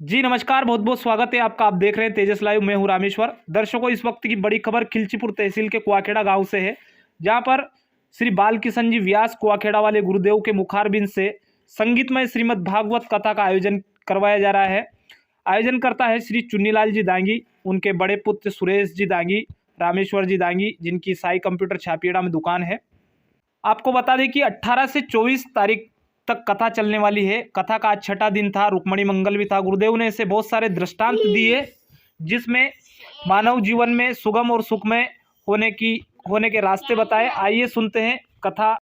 जी नमस्कार, बहुत बहुत स्वागत है आपका। आप देख रहे हैं तेजस लाइव। मैं हूं रामेश्वर। दर्शकों, इस वक्त की बड़ी खबर खिलचीपुर तहसील के कुआखेड़ा गांव से है, जहां पर श्री बाल किशन जी व्यास कुआखेड़ा वाले गुरुदेव के मुखारबिंद से संगीतमय श्रीमद् भागवत कथा का आयोजन करवाया जा रहा है। आयोजन करता है श्री चुन्नीलाल जी दांगी, उनके बड़े पुत्र सुरेश जी दांगी, रामेश्वर जी दांगी, जिनकी साई कंप्यूटर छापियाड़ा में दुकान है। आपको बता दें कि 18 से 24 तारीख तक कथा चलने वाली है। कथा का आज छठा दिन था, रुक्मणी मंगल भी था। गुरुदेव ने ऐसे बहुत सारे दृष्टांत दिए जिसमें मानव जीवन में सुगम और सुखमय होने के रास्ते बताए। आइए सुनते हैं कथा।